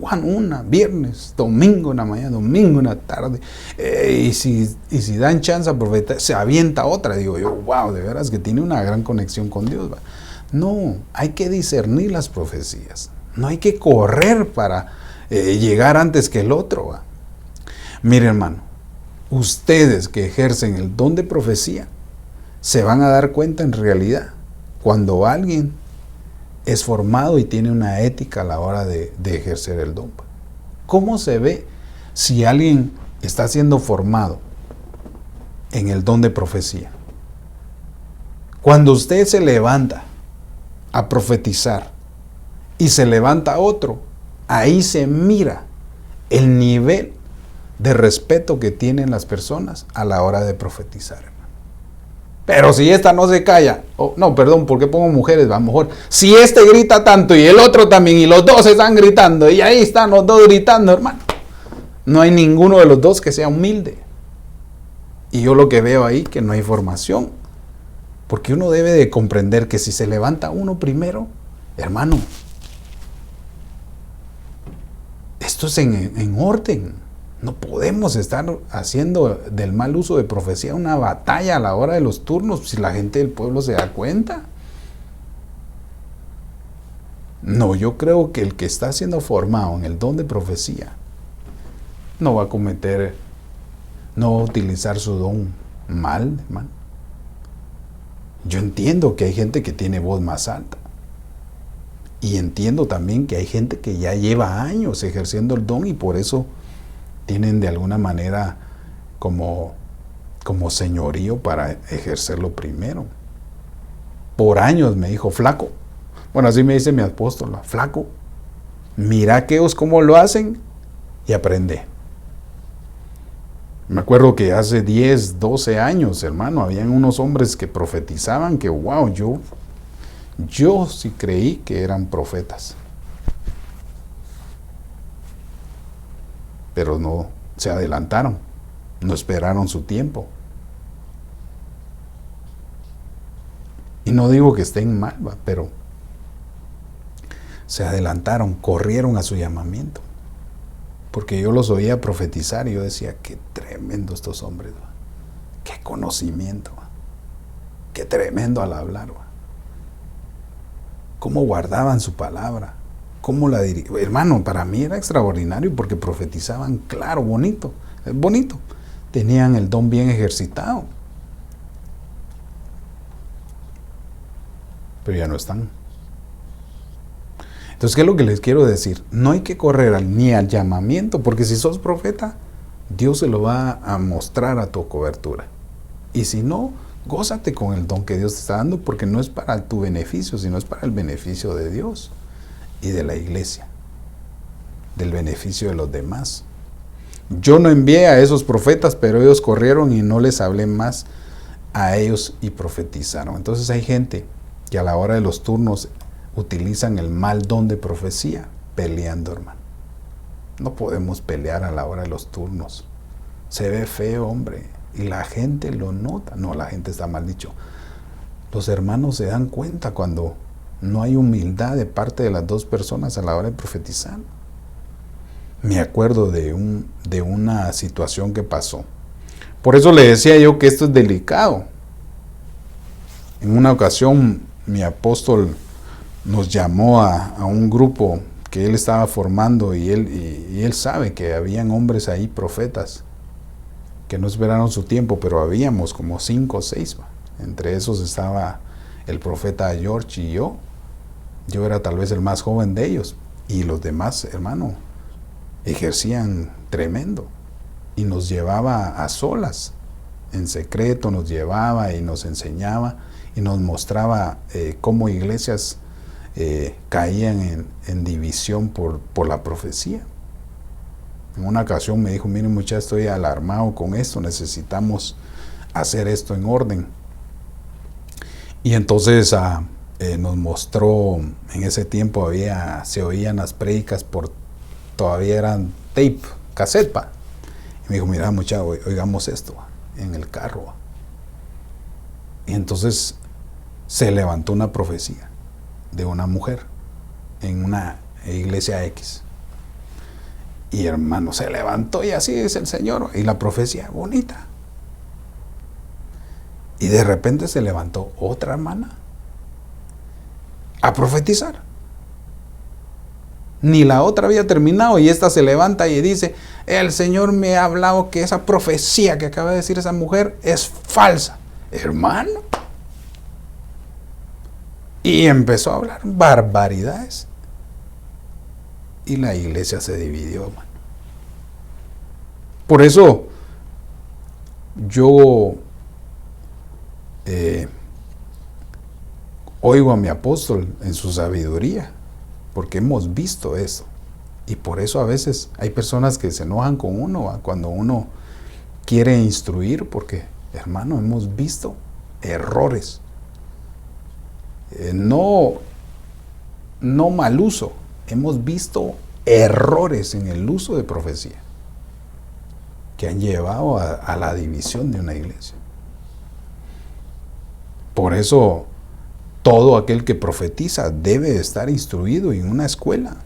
Speaker 1: viernes, domingo en la mañana, domingo en la tarde, y si dan chance a profetizar, se avienta otra. Digo yo, wow, de veras que tiene una gran conexión con Dios. ¿Va? No, hay que discernir las profecías, no hay que correr para llegar antes que el otro. ¿Va? Mire, hermano, ustedes que ejercen el don de profecía se van a dar cuenta en realidad cuando alguien es formado y tiene una ética a la hora de ejercer el don. ¿Cómo se ve si alguien está siendo formado en el don de profecía? Cuando usted se levanta a profetizar y se levanta otro, ahí se mira el nivel de respeto que tienen las personas a la hora de profetizar. Pero si esta no se calla, ¿por qué pongo mujeres? A lo mejor, si este grita tanto y el otro también, y los dos están gritando, y ahí están los dos gritando, hermano. No hay ninguno de los dos que sea humilde. Y yo lo que veo ahí, que no hay formación. Porque uno debe de comprender que si se levanta uno primero, hermano, esto es en orden. No podemos estar haciendo del mal uso de profecía una batalla a la hora de los turnos si la gente del pueblo se da cuenta. No, yo creo que el que está siendo formado en el don de profecía no va a utilizar su don mal, hermano. Yo entiendo que hay gente que tiene voz más alta. Y entiendo también que hay gente que ya lleva años ejerciendo el don y por eso tienen de alguna manera como señorío para ejercerlo primero. Por años me dijo, flaco, bueno, así me dice mi apóstol, flaco, mira aquellos cómo lo hacen y aprende. Me acuerdo que hace 10, 12 años, hermano, habían unos hombres que profetizaban que, wow, yo sí creí que eran profetas. Pero no, se adelantaron, no esperaron su tiempo. Y no digo que estén mal, pero se adelantaron, corrieron a su llamamiento. Porque yo los oía profetizar y yo decía, qué tremendo estos hombres, qué conocimiento, qué tremendo al hablar, cómo guardaban su palabra, cómo la dirigían. Hermano, para mí era extraordinario porque profetizaban claro, bonito. Tenían el don bien ejercitado. Pero ya no están. Entonces, ¿qué es lo que les quiero decir? No hay que correr ni al llamamiento, porque si sos profeta, Dios se lo va a mostrar a tu cobertura. Y si no, gózate con el don que Dios te está dando, porque no es para tu beneficio, sino es para el beneficio de Dios y de la iglesia, del beneficio de los demás. Yo no envié a esos profetas, pero ellos corrieron y no les hablé más a ellos y profetizaron. Entonces hay gente que a la hora de los turnos utilizan el mal don de profecía peleando, hermano. No podemos pelear a la hora de los turnos. Se ve feo, hombre, y la gente lo nota. No, la gente está mal dicho. Los hermanos se dan cuenta cuando no hay humildad de parte de las dos personas a la hora de profetizar. Me acuerdo de una situación que pasó. Por eso le decía yo que esto es delicado. En una ocasión mi apóstol nos llamó a un grupo que él estaba formando y él sabe que habían hombres ahí, profetas, que no esperaron su tiempo, pero habíamos como 5 o 6. Entre esos estaba el profeta George y yo. Yo era tal vez el más joven de ellos. Y los demás, hermano, ejercían tremendo. Y nos llevaba a solas, en secreto nos llevaba y nos enseñaba y nos mostraba cómo iglesias caían en división por la profecía. En una ocasión me dijo, miren muchachos, estoy alarmado con esto, necesitamos hacer esto en orden. Y entonces nos mostró, en ese tiempo se oían las prédicas todavía eran tape, cassette. Y me dijo, mira muchachos, oigamos esto en el carro. Y entonces se levantó una profecía de una mujer en una iglesia X. Y hermano, se levantó y así es el Señor. Y la profecía bonita. Y de repente se levantó otra hermana a profetizar. Ni la otra había terminado y esta se levanta y dice, el Señor me ha hablado que esa profecía que acaba de decir esa mujer es falsa. Hermano. Y empezó a hablar barbaridades. Y la iglesia se dividió, hermano. Por eso yo oigo a mi apóstol en su sabiduría, porque hemos visto eso. Y por eso a veces hay personas que se enojan con uno cuando uno quiere instruir, porque, hermano, hemos visto errores. No mal uso, hemos visto errores en el uso de profecía que han llevado a la división de una iglesia. Por eso todo aquel que profetiza debe estar instruido en una escuela.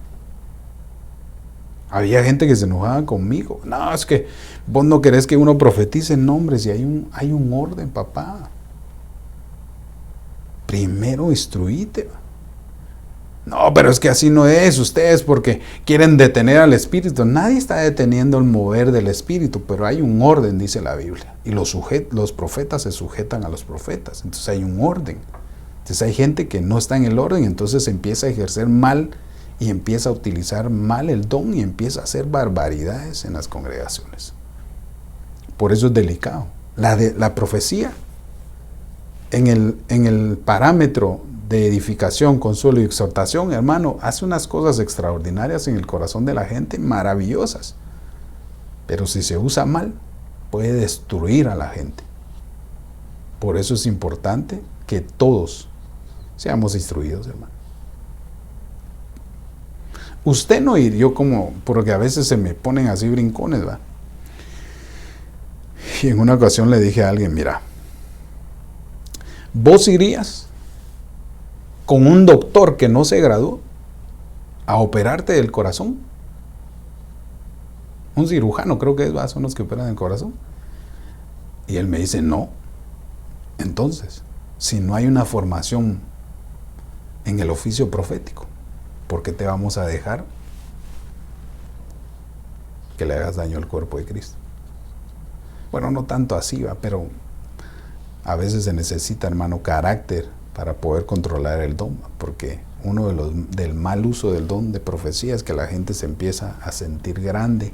Speaker 1: Había gente que se enojaba conmigo. No, es que vos no querés que uno profetice. No, hombre, si hay un orden, papá. Primero instruíte. No, pero es que así no es. Ustedes porque quieren detener al Espíritu. Nadie está deteniendo el mover del Espíritu, pero hay un orden, dice la Biblia. Y los profetas se sujetan a los profetas. Entonces hay un orden. Entonces hay gente que no está en el orden, entonces empieza a ejercer mal y empieza a utilizar mal el don y empieza a hacer barbaridades en las congregaciones. Por eso es delicado. La profecía en el parámetro de edificación, consuelo y exhortación, hermano, hace unas cosas extraordinarias en el corazón de la gente, maravillosas. Pero si se usa mal, puede destruir a la gente. Por eso es importante que todos seamos instruidos, hermano. Usted no ir, yo como, porque a veces se me ponen así brincones, ¿va? Y en una ocasión le dije a alguien, mira, ¿vos irías con un doctor que no se graduó a operarte del corazón? Un cirujano, creo que son los que operan el corazón. Y él me dice, no. Entonces, si no hay una formación en el oficio profético, ¿por qué te vamos a dejar que le hagas daño al cuerpo de Cristo? Bueno, no tanto así, va, pero a veces se necesita, hermano, carácter para poder controlar el don, porque uno del mal uso del don de profecía es que la gente se empieza a sentir grande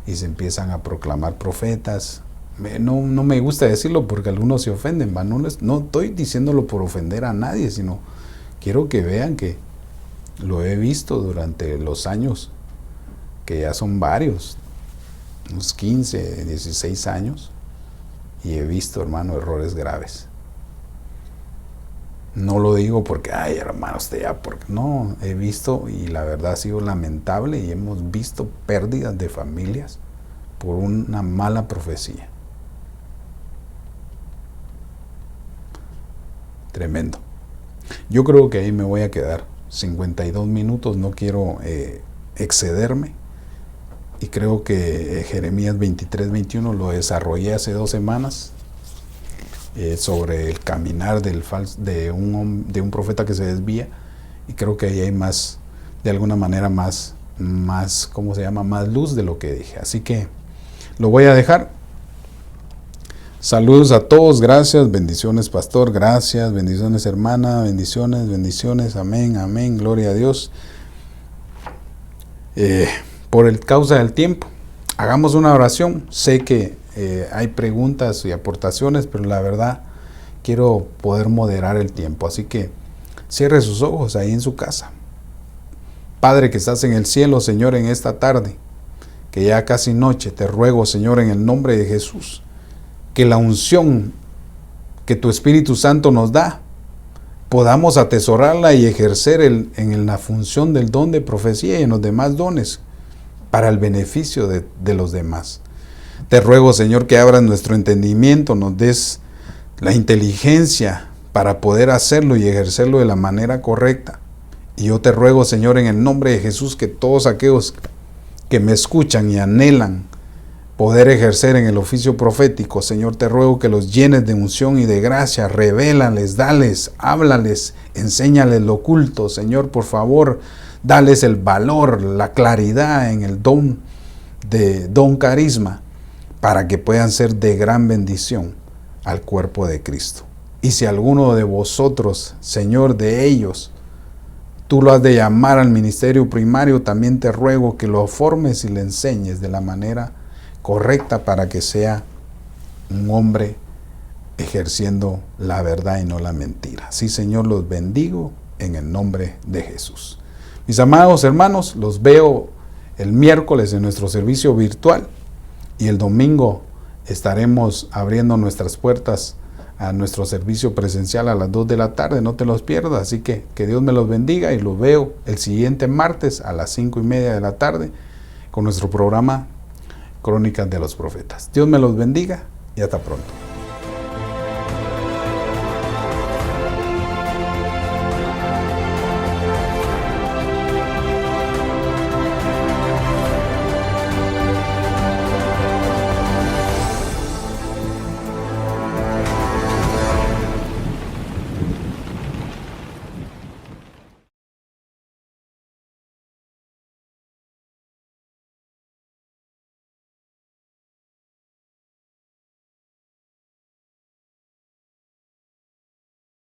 Speaker 1: y se empiezan a proclamar profetas. No me gusta decirlo porque algunos se ofenden, ¿va? No estoy diciéndolo por ofender a nadie, sino quiero que vean que lo he visto durante los años, que ya son varios, unos 15, 16 años, y he visto, hermano, errores graves. No lo digo porque, ay, hermano, usted ya, porque no, he visto, y la verdad ha sido lamentable, y hemos visto pérdidas de familias por una mala profecía. Tremendo. Yo creo que ahí me voy a quedar. 52 minutos, no quiero excederme. Y creo que Jeremías 23, 21 lo desarrollé hace 2 semanas sobre el caminar de un profeta que se desvía. Y creo que ahí hay más, de alguna manera, más, ¿cómo se llama? Más luz de lo que dije. Así que lo voy a dejar. Saludos a todos, gracias, bendiciones pastor, gracias, bendiciones hermana, bendiciones, amén, amén, gloria a Dios. Por el causa del tiempo, hagamos una oración. Sé que hay preguntas y aportaciones, pero la verdad quiero poder moderar el tiempo, así que cierre sus ojos ahí en su casa. Padre que estás en el cielo, Señor, en esta tarde, que ya casi noche, te ruego, Señor, en el nombre de Jesús, que la unción que tu Espíritu Santo nos da, podamos atesorarla y ejercer en la función del don de profecía y en los demás dones, para el beneficio de los demás. Te ruego, Señor, que abras nuestro entendimiento, nos des la inteligencia para poder hacerlo y ejercerlo de la manera correcta. Y yo te ruego, Señor, en el nombre de Jesús, que todos aquellos que me escuchan y anhelan poder ejercer en el oficio profético, Señor, te ruego que los llenes de unción y de gracia, revélales, dales, háblales, enséñales lo oculto, Señor, por favor, dales el valor, la claridad en el don carisma, para que puedan ser de gran bendición al cuerpo de Cristo. Y si alguno de vosotros, Señor, de ellos, tú lo has de llamar al ministerio primario, también te ruego que lo formes y le enseñes de la manera correcta para que sea un hombre ejerciendo la verdad y no la mentira. Sí, Señor, los bendigo en el nombre de Jesús. Mis amados hermanos, los veo el miércoles en nuestro servicio virtual y el domingo estaremos abriendo nuestras puertas a nuestro servicio presencial a las 2 de la tarde. No te los pierdas, así que Dios me los bendiga y los veo el siguiente martes a las 5:30 de la tarde con nuestro programa Crónicas de los Profetas. Dios me los bendiga y hasta pronto.